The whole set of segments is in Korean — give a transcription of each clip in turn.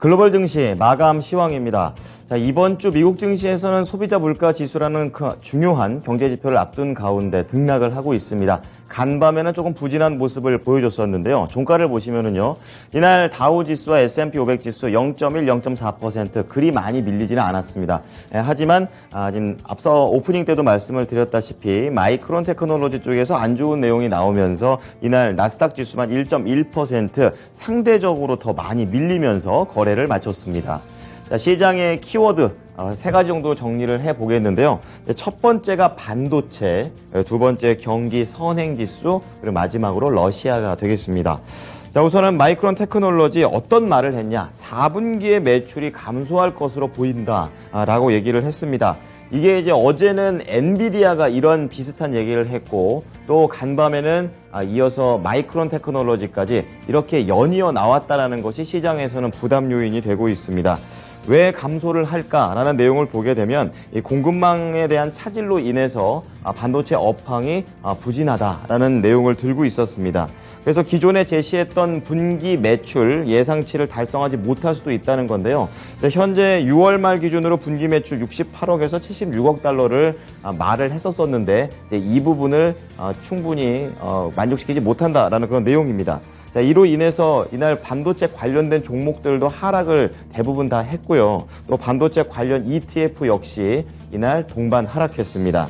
글로벌 증시 마감 시황입니다. 자, 이번 주 미국 증시에서는 소비자 물가 지수라는 중요한 경제 지표를 앞둔 가운데 등락을 하고 있습니다. 간밤에는 조금 부진한 모습을 보여줬었는데요. 종가를 보시면은요, 이날 다우 지수와 S&P 500 지수 0.1, 0.4% 그리 많이 밀리지는 않았습니다. 하지만 지금 앞서 오프닝 때도 말씀을 드렸다시피 마이크론 테크놀로지 쪽에서 안 좋은 내용이 나오면서 이날 나스닥 지수만 1.1% 상대적으로 더 많이 밀리면서 거래를 마쳤습니다. 자, 시장의 키워드 세 가지 정도 정리를 해보겠는데요. 첫 번째가 반도체, 두 번째 경기 선행지수, 그리고 마지막으로 러시아가 되겠습니다. 자, 우선은 마이크론 테크놀로지 어떤 말을 했냐. 4분기에 매출이 감소할 것으로 보인다라고 얘기를 했습니다. 이게 이제 어제는 엔비디아가 이런 비슷한 얘기를 했고, 또 간밤에는 이어서 마이크론 테크놀로지까지 이렇게 연이어 나왔다라는 것이 시장에서는 부담 요인이 되고 있습니다. 왜 감소를 할까라는 내용을 보게 되면 이 공급망에 대한 차질로 인해서 반도체 업황이 부진하다라는 내용을 들고 있었습니다. 그래서 기존에 제시했던 분기 매출 예상치를 달성하지 못할 수도 있다는 건데요. 현재 6월 말 기준으로 분기 매출 68억에서 76억 달러를 말을 했었었는데 이 부분을 충분히 만족시키지 못한다라는 그런 내용입니다. 자, 이로 인해서 이날 반도체 관련된 종목들도 하락을 대부분 다 했고요. 또 반도체 관련 ETF 역시 이날 동반 하락했습니다.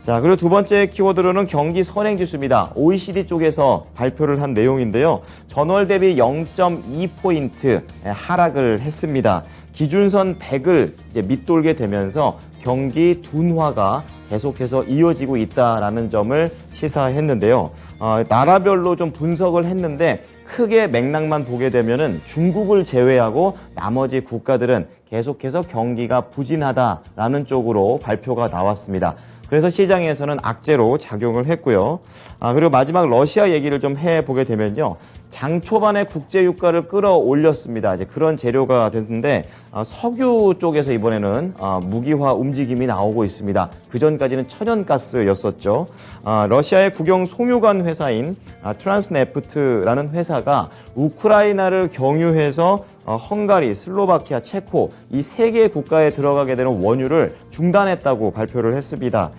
자, 그리고 두 번째 키워드로는 경기 선행지수입니다. OECD 쪽에서 발표를 한 내용인데요. 전월 대비 0.2포인트 하락을 했습니다. 기준선 100을 이제 밑돌게 되면서 경기 둔화가 계속해서 이어지고 있다라는 점을 시사했는데요. 나라별로 좀 분석을 했는데 크게 맥락만 보게 되면은 중국을 제외하고 나머지 국가들은 계속해서 경기가 부진하다라는 쪽으로 발표가 나왔습니다. 그래서 시장에서는 악재로 작용을 했고요. 그리고 마지막 러시아 얘기를 좀 해보게 되면요. 장 초반에 국제 유가를 끌어올렸습니다. 이제 그런 재료가 됐는데 석유 쪽에서 이번에는 무기화 움직임이 나오고 있습니다. 그 전까지는 천연가스였었죠. 러시아의 국영 송유관 회사인 트란스네프트라는 회사가 우크라이나를 경유해서 헝가리, 슬로바키아, 체코 이 세 개의 국가에 들어가게 되는 원유를 중단했다고 발표를 했습니다.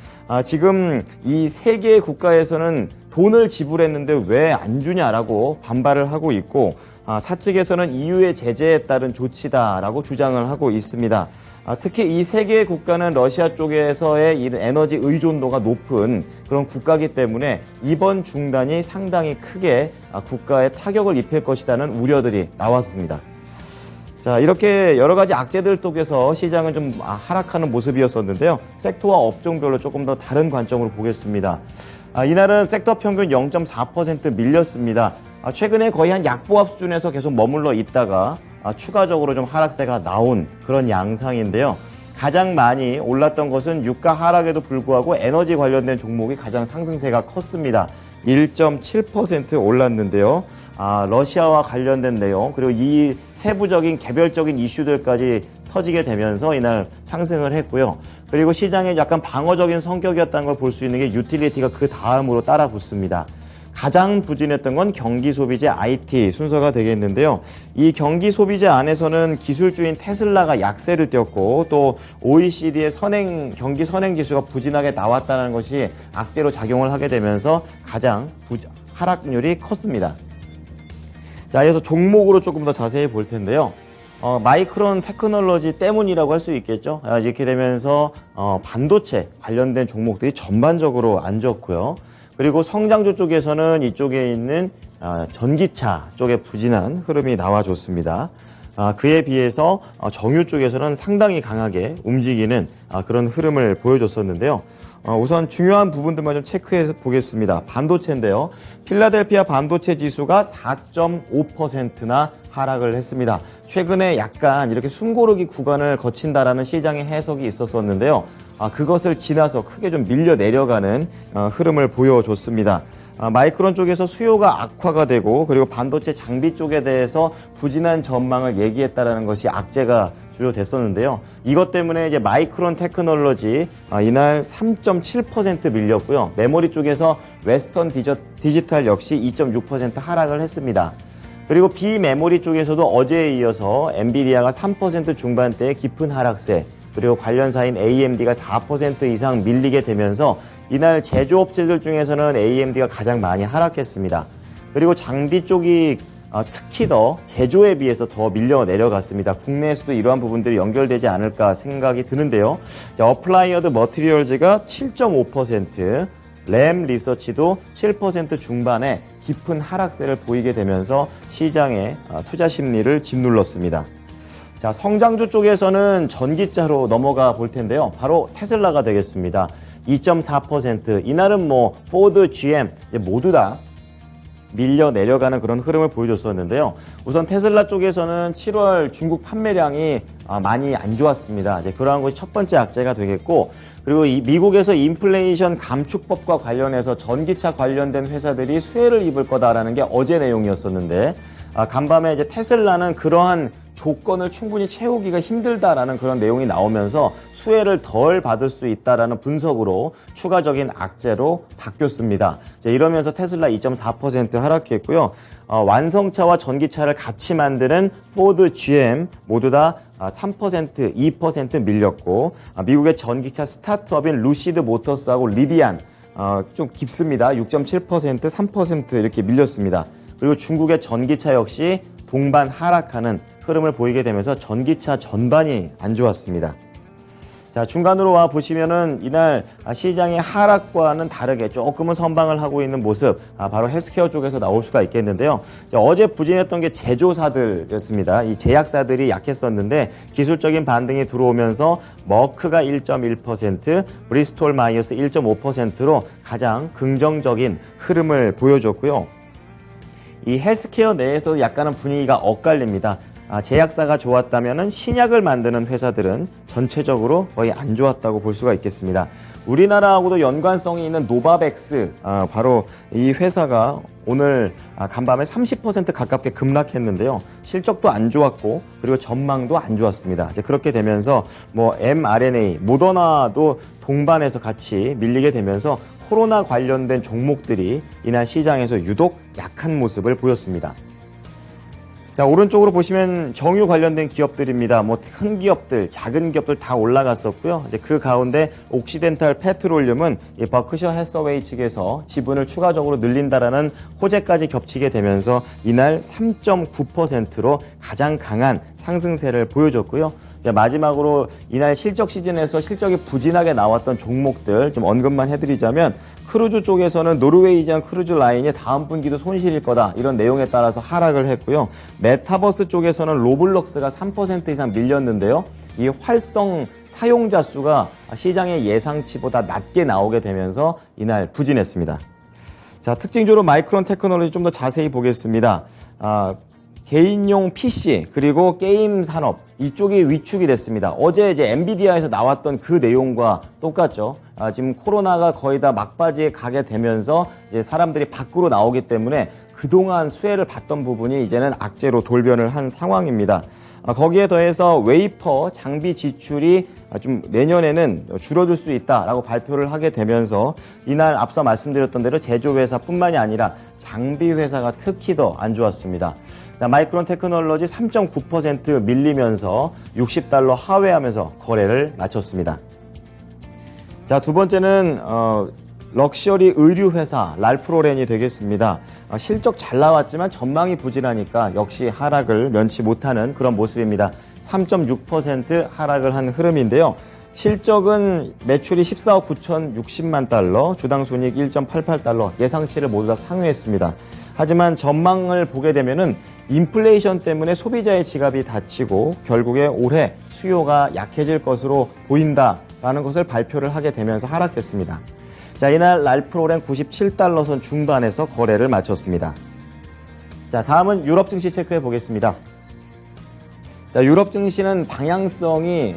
지금 이 세 개의 국가에서는 돈을 지불했는데 왜 안 주냐라고 반발을 하고 있고 사측에서는 EU의 제재에 따른 조치다라고 주장을 하고 있습니다. 특히 이 세 개의 국가는 러시아 쪽에서의 에너지 의존도가 높은 그런 국가이기 때문에 이번 중단이 상당히 크게 국가에 타격을 입힐 것이라는 우려들이 나왔습니다. 자, 이렇게 여러 가지 악재들 속에서 시장은 좀 하락하는 모습이었었는데요. 섹터와 업종별로 조금 더 다른 관점으로 보겠습니다. 이날은 섹터 평균 0.4% 밀렸습니다. 최근에 거의 한 약보합 수준에서 계속 머물러 있다가 추가적으로 좀 하락세가 나온 그런 양상인데요. 가장 많이 올랐던 것은 유가 하락에도 불구하고 에너지 관련된 종목이 가장 상승세가 컸습니다. 1.7% 올랐는데요. 러시아와 관련된 내용 그리고 이 세부적인 개별적인 이슈들까지 터지게 되면서 이날 상승을 했고요. 그리고 시장에 약간 방어적인 성격이었다는 걸 볼 수 있는 게 유틸리티가 그 다음으로 따라 붙습니다. 가장 부진했던 건 경기 소비재 IT 순서가 되겠는데요. 이 경기 소비재 안에서는 기술주인 테슬라가 약세를 띄었고 또 OECD의 경기 선행 지수가 부진하게 나왔다는 것이 악재로 작용을 하게 되면서 가장 하락률이 컸습니다. 자, 이어서 종목으로 조금 더 자세히 볼 텐데요. 마이크론 테크놀로지 때문이라고 할 수 있겠죠. 이렇게 되면서 반도체 관련된 종목들이 전반적으로 안 좋고요. 그리고 성장주 쪽에서는 이쪽에 있는 전기차 쪽에 부진한 흐름이 나와줬습니다. 그에 비해서 정유 쪽에서는 상당히 강하게 움직이는 그런 흐름을 보여줬었는데요. 우선 중요한 부분들만 좀 체크해서 보겠습니다. 반도체인데요. 필라델피아 반도체 지수가 4.5%나 하락을 했습니다. 최근에 약간 이렇게 숨고르기 구간을 거친다라는 시장의 해석이 있었었는데요. 그것을 지나서 크게 좀 밀려 내려가는 흐름을 보여줬습니다. 마이크론 쪽에서 수요가 악화가 되고 그리고 반도체 장비 쪽에 대해서 부진한 전망을 얘기했다라는 것이 악재가 주요 됐었는데요. 이것 때문에 이제 마이크론 테크놀로지 이날 3.7% 밀렸고요. 메모리 쪽에서 웨스턴 디지털 역시 2.6% 하락을 했습니다. 그리고 비메모리 쪽에서도 어제에 이어서 엔비디아가 3% 중반대의 깊은 하락세, 그리고 관련사인 AMD가 4% 이상 밀리게 되면서 이날 제조업체들 중에서는 AMD가 가장 많이 하락했습니다. 그리고 장비 쪽이 특히 더 제조에 비해서 더 밀려 내려갔습니다. 국내에서도 이러한 부분들이 연결되지 않을까 생각이 드는데요. 어플라이어드 머티리얼즈가 7.5%, 램 리서치도 7% 중반의 깊은 하락세를 보이게 되면서 시장의 투자 심리를 짓눌렀습니다. 자, 성장주 쪽에서는 전기차로 넘어가 볼 텐데요. 바로 테슬라가 되겠습니다. 2.4%. 이날은 포드, GM 모두 다 밀려 내려가는 그런 흐름을 보여줬었는데요. 우선 테슬라 쪽에서는 7월 중국 판매량이 많이 안 좋았습니다. 이제 그러한 것이 첫 번째 악재가 되겠고, 그리고 미국에서 인플레이션 감축법과 관련해서 전기차 관련된 회사들이 수혜를 입을 거다라는 게 어제 내용이었었는데, 간밤에 이제 테슬라는 그러한 조건을 충분히 채우기가 힘들다라는 그런 내용이 나오면서 수혜를 덜 받을 수 있다라는 분석으로 추가적인 악재로 바뀌었습니다. 이러면서 테슬라 2.4% 하락했고요. 완성차와 전기차를 같이 만드는 포드, GM 모두 다 3%, 2% 밀렸고, 미국의 전기차 스타트업인 루시드 모터스하고 리비안 좀 깊습니다. 6.7%, 3% 이렇게 밀렸습니다. 그리고 중국의 전기차 역시 동반 하락하는 흐름을 보이게 되면서 전기차 전반이 안 좋았습니다. 자, 중간으로 와 보시면은 이날 시장의 하락과는 다르게 조금은 선방을 하고 있는 모습, 바로 헬스케어 쪽에서 나올 수가 있겠는데요. 어제 부진했던 게 제조사들이었습니다. 이 제약사들이 약했었는데 기술적인 반등이 들어오면서 머크가 1.1%, 브리스톨 마이어스 1.5%로 가장 긍정적인 흐름을 보여줬고요. 이 헬스케어 내에서도 약간은 분위기가 엇갈립니다. 제약사가 좋았다면 신약을 만드는 회사들은 전체적으로 거의 안 좋았다고 볼 수가 있겠습니다. 우리나라하고도 연관성이 있는 노바백스, 바로 이 회사가 오늘 간밤에 30% 가깝게 급락했는데요. 실적도 안 좋았고, 그리고 전망도 안 좋았습니다. 이제 그렇게 되면서 mRNA, 모더나도 동반해서 같이 밀리게 되면서 코로나 관련된 종목들이 이날 시장에서 유독 약한 모습을 보였습니다. 자, 오른쪽으로 보시면 정유 관련된 기업들입니다. 큰 기업들, 작은 기업들 다 올라갔었고요. 이제 그 가운데 옥시덴탈 페트롤륨은 이 버크셔 해서웨이 측에서 지분을 추가적으로 늘린다라는 호재까지 겹치게 되면서 이날 3.9%로 가장 강한 상승세를 보여줬고요. 마지막으로 이날 실적 시즌에서 실적이 부진하게 나왔던 종목들 좀 언급만 해드리자면, 크루즈 쪽에서는 노르웨이지안 크루즈 라인이 다음 분기도 손실일 거다, 이런 내용에 따라서 하락을 했고요. 메타버스 쪽에서는 로블록스가 3% 이상 밀렸는데요. 이 활성 사용자 수가 시장의 예상치보다 낮게 나오게 되면서 이날 부진했습니다. 자, 특징적으로 마이크론 테크놀로지 좀 더 자세히 보겠습니다. 개인용 PC 그리고 게임 산업 이쪽이 위축이 됐습니다. 어제 이제 엔비디아에서 나왔던 그 내용과 똑같죠. 지금 코로나가 거의 다 막바지에 가게 되면서 이제 사람들이 밖으로 나오기 때문에 그동안 수혜를 받던 부분이 이제는 악재로 돌변을 한 상황입니다. 거기에 더해서 웨이퍼 장비 지출이 좀 내년에는 줄어들 수 있다라고 발표를 하게 되면서 이날 앞서 말씀드렸던 대로 제조회사뿐만이 아니라 장비회사가 특히 더 안 좋았습니다. 마이크론 테크놀로지 3.9% 밀리면서 $60 하회하면서 거래를 마쳤습니다. 자, 두 번째는 럭셔리 의류회사 랄프로렌이 되겠습니다. 실적 잘 나왔지만 전망이 부진하니까 역시 하락을 면치 못하는 그런 모습입니다. 3.6% 하락을 한 흐름인데요. 실적은 매출이 14억 9,060만 달러, 주당 순이익 1.88달러, 예상치를 모두 다 상회했습니다. 하지만 전망을 보게 되면은 인플레이션 때문에 소비자의 지갑이 닫히고 결국에 올해 수요가 약해질 것으로 보인다라는 것을 발표를 하게 되면서 하락했습니다. 자, 이날 랄프로렌 97달러 선 중반에서 거래를 마쳤습니다. 자, 다음은 유럽 증시 체크해 보겠습니다. 자, 유럽 증시는 방향성이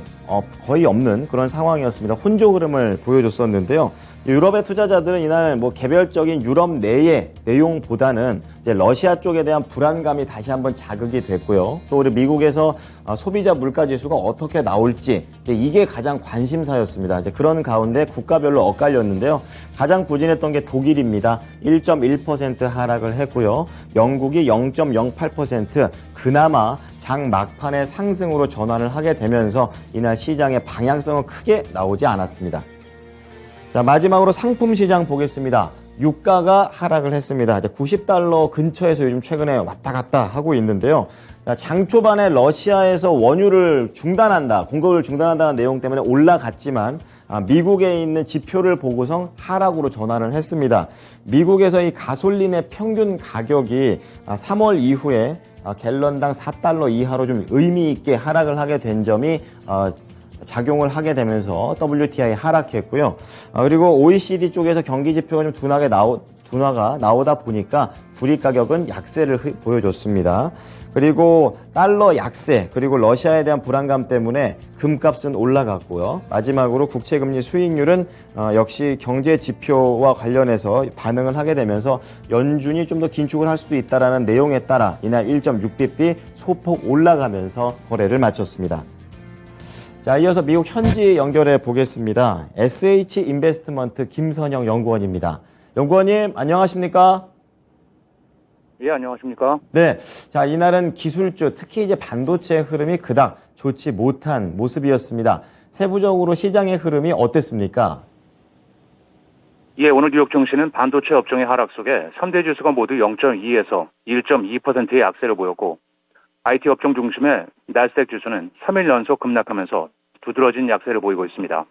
거의 없는 그런 상황이었습니다. 혼조 흐름을 보여줬었는데요. 유럽의 투자자들은 이날 개별적인 유럽 내의 내용보다는 이제 러시아 쪽에 대한 불안감이 다시 한번 자극이 됐고요. 또 우리 미국에서 소비자 물가 지수가 어떻게 나올지 이게 가장 관심사였습니다. 이제 그런 가운데 국가별로 엇갈렸는데요. 가장 부진했던 게 독일입니다. 1.1% 하락을 했고요. 영국이 0.08%, 그나마 장 막판의 상승으로 전환을 하게 되면서 이날 시장의 방향성은 크게 나오지 않았습니다. 자, 마지막으로 상품 시장 보겠습니다. 유가가 하락을 했습니다. 이제 $90 근처에서 요즘 최근에 왔다 갔다 하고 있는데요. 장 초반에 러시아에서 원유를 중단한다, 공급을 중단한다는 내용 때문에 올라갔지만 미국에 있는 지표를 보고서 하락으로 전환을 했습니다. 미국에서 이 가솔린의 평균 가격이 3월 이후에 갤런당 $4 이하로 좀 의미 있게 하락을 하게 된 점이 작용을 하게 되면서 WTI 하락했고요. 그리고 OECD 쪽에서 경기 지표가 좀 둔화가 나오다 보니까 구리 가격은 약세를 보여줬습니다. 그리고 달러 약세, 그리고 러시아에 대한 불안감 때문에 금값은 올라갔고요. 마지막으로 국채금리 수익률은 역시 경제 지표와 관련해서 반응을 하게 되면서 연준이 좀 더 긴축을 할 수도 있다라는 내용에 따라 이날 1.6bp 소폭 올라가면서 거래를 마쳤습니다. 자, 이어서 미국 현지 연결해 보겠습니다. SH 인베스트먼트 김선영 연구원입니다. 연구원님, 안녕하십니까? 예, 안녕하십니까? 네. 자, 이날은 기술주, 특히 이제 반도체 흐름이 그닥 좋지 못한 모습이었습니다. 세부적으로 시장의 흐름이 어땠습니까? 예, 오늘 뉴욕 증시는 반도체 업종의 하락 속에 3대 지수가 모두 0.2에서 1.2%의 약세를 보였고, IT 업종 중심의 나스닥 지수는 3일 연속 급락하면서 두드러진 약세를 보이고 있습니다.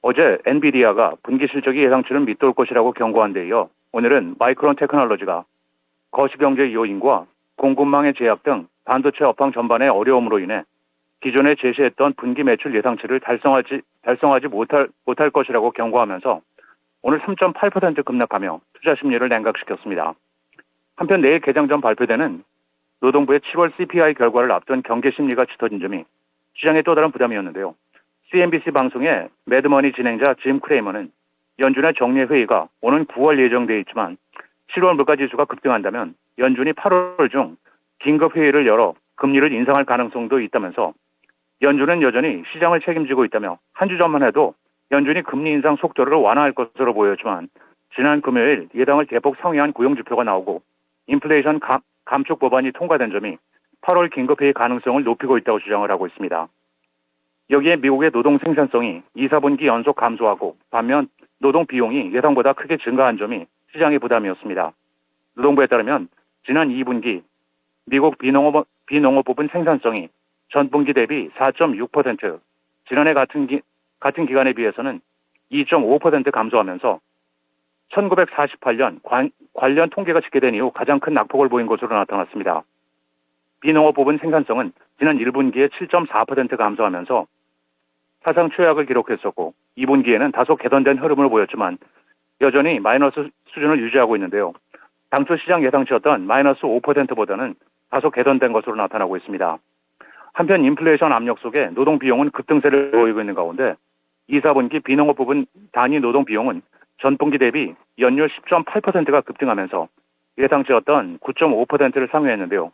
어제 엔비디아가 분기 실적이 예상치를 밑돌 것이라고 경고한 데 이어 오늘은 마이크론 테크놀로지가 거시경제 요인과 공급망의 제약 등 반도체 업황 전반의 어려움으로 인해 기존에 제시했던 분기 매출 예상치를 달성하지 못할 것이라고 경고하면서 오늘 3.8% 급락하며 투자 심리를 냉각시켰습니다. 한편 내일 개장 전 발표되는 노동부의 7월 CPI 결과를 앞둔 경계 심리가 짙어진 점이 시장의 또 다른 부담이었는데요. CNBC 방송의 매드머니 진행자 짐 크레이머는 연준의 정례 회의가 오는 9월 예정돼 있지만 7월 물가지수가 급등한다면 연준이 8월 중 긴급 회의를 열어 금리를 인상할 가능성도 있다면서 연준은 여전히 시장을 책임지고 있다며 한 주 전만 해도 연준이 금리 인상 속도를 완화할 것으로 보였지만 지난 금요일 예상을 대폭 상회한 고용지표가 나오고 인플레이션 감축 법안이 통과된 점이 8월 긴급회의 가능성을 높이고 있다고 주장을 하고 있습니다. 여기에 미국의 노동 생산성이 2, 4분기 연속 감소하고 반면 노동 비용이 예상보다 크게 증가한 점이 시장의 부담이었습니다. 노동부에 따르면 지난 2분기 미국 비농업 부분 생산성이 전분기 대비 4.6%, 지난해 같은 기간에 비해서는 2.5% 감소하면서 1948년 관련 통계가 집계된 이후 가장 큰 낙폭을 보인 것으로 나타났습니다. 비농업 부분 생산성은 지난 1분기에 7.4% 감소하면서 사상 최악을 기록했었고 2분기에는 다소 개선된 흐름을 보였지만 여전히 마이너스 수준을 유지하고 있는데요. 당초 시장 예상치였던 마이너스 5%보다는 다소 개선된 것으로 나타나고 있습니다. 한편 인플레이션 압력 속에 노동 비용은 급등세를 보이고 있는 가운데 2, 4분기 비농업 부분 단위 노동 비용은 전분기 대비 연율 10.8%가 급등하면서 예상치였던 9.5%를 상회했는데요.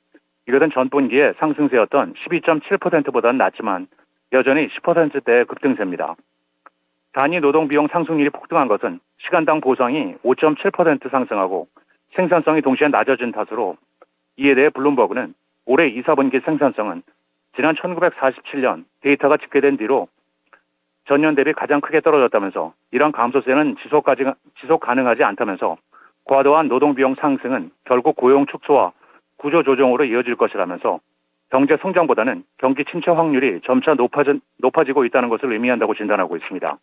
이것은 전분기의 상승세였던 12.7%보다는 낮지만 여전히 10%대의 급등세입니다. 단위 노동 비용 상승률이 폭등한 것은 시간당 보상이 5.7% 상승하고 생산성이 동시에 낮아진 탓으로 이에 대해 블룸버그는 올해 2, 4분기 생산성은 지난 1947년 데이터가 집계된 뒤로 전년 대비 가장 크게 떨어졌다면서 이런 감소세는 지속 가능하지 않다면서 과도한 노동 비용 상승은 결국 고용 축소와 구조 조정으로 이어질 것이라면서 경제 성장보다는 경기 침체 확률이 점차 높아지고 있다는 것을 의미한다고 진단하고 있습니다.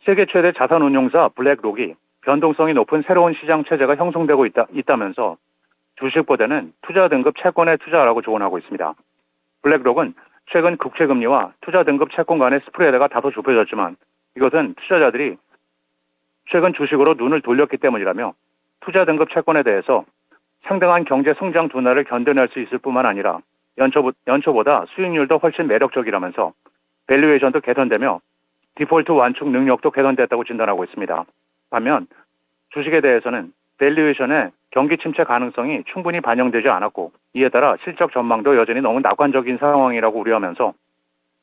세계 최대 자산운용사 블랙록이 변동성이 높은 새로운 시장 체제가 형성되고 있다면서 주식보다는 투자 등급 채권에 투자하라고 조언하고 있습니다. 블랙록은 최근 국채금리와 투자 등급 채권 간의 스프레드가 다소 좁혀졌지만 이것은 투자자들이 최근 주식으로 눈을 돌렸기 때문이라며 투자 등급 채권에 대해서 상당한 경제 성장 둔화를 견뎌낼 수 있을 뿐만 아니라 연초보다 수익률도 훨씬 매력적이라면서 밸류에이션도 개선되며 디폴트 완축 능력도 개선됐다고 진단하고 있습니다. 반면 주식에 대해서는 밸류에이션의 경기 침체 가능성이 충분히 반영되지 않았고 이에 따라 실적 전망도 여전히 너무 낙관적인 상황이라고 우려하면서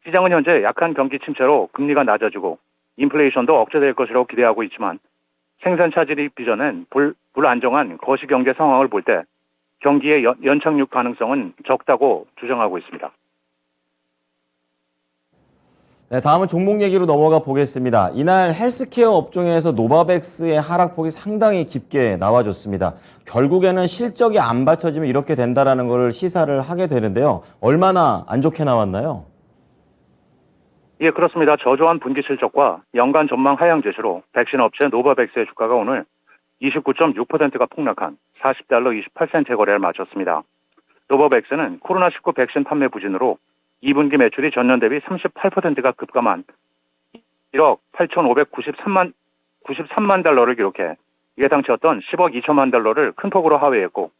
시장은 현재 약한 경기 침체로 금리가 낮아지고 인플레이션도 억제될 것이라고 기대하고 있지만 생산 차질이 빚어낸 불안정한 거시 경제 상황을 볼 때 경기의 연착륙 가능성은 적다고 주장하고 있습니다. 네, 다음은 종목 얘기로 넘어가 보겠습니다. 이날 헬스케어 업종에서 노바백스의 하락폭이 상당히 깊게 나와줬습니다. 결국에는 실적이 안 받쳐지면 이렇게 된다라는 걸 시사를 하게 되는데요. 얼마나 안 좋게 나왔나요? 예, 그렇습니다. 저조한 분기 실적과 연간 전망 하향 제시로 백신 업체 노바백스의 주가가 오늘 29.6%가 폭락한 $40 28센트의 거래를 마쳤습니다. 노바백스는 코로나19 백신 판매 부진으로 2분기 매출이 전년 대비 38%가 급감한 1억 8,593만 달러를 기록해 예상치였던 10억 2천만 달러를 큰 폭으로 하회했고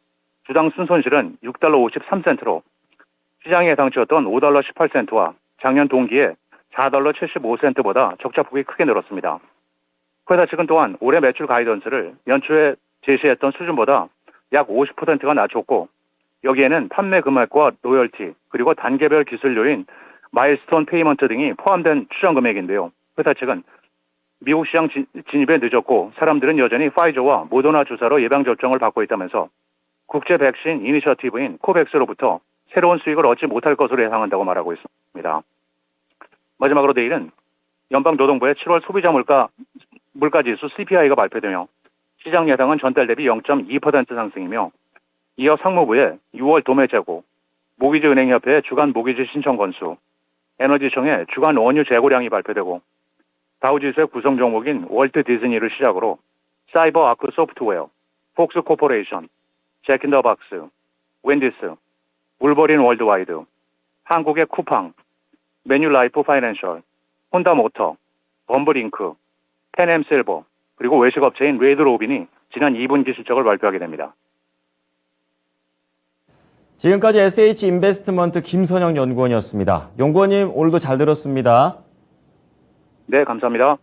주당 순손실은 $6 53센트로 시장 예상치였던 $5 18센트와 작년 동기에 $4 75센트보다 적자폭이 크게 늘었습니다. 회사 측은 또한 올해 매출 가이던스를 연초에 제시했던 수준보다 약 50%가 낮췄고 여기에는 판매 금액과 로열티 그리고 단계별 기술료인 마일스톤 페이먼트 등이 포함된 추정 금액인데요. 회사 측은 미국 시장 진입에 늦었고 사람들은 여전히 파이저와 모더나 주사로 예방접종을 받고 있다면서 국제 백신 이니셔티브인 코백스로부터 새로운 수익을 얻지 못할 것으로 예상한다고 말하고 있습니다. 마지막으로 내일은 연방노동부의 7월 소비자 물가지수 CPI가 발표되며 시장 예상은 전달 대비 0.2% 상승이며 이어 상무부의 6월 도매 재고, 모기지은행협회의 주간 모기지 신청 건수, 에너지청의 주간 원유 재고량이 발표되고 다우지수의 구성 종목인 월트 디즈니를 시작으로 사이버 아크 소프트웨어, 폭스 코퍼레이션, 잭인더박스, 웬디스, 울버린 월드와이드, 한국의 쿠팡, 메뉴라이프 파이낸셜, 혼다모터, 범블잉크, 펜엠실버, 그리고 외식업체인 레드로빈이 지난 2분기 실적을 발표하게 됩니다. 지금까지 SH인베스트먼트 김선영 연구원이었습니다. 연구원님, 오늘도 잘 들었습니다. 네, 감사합니다.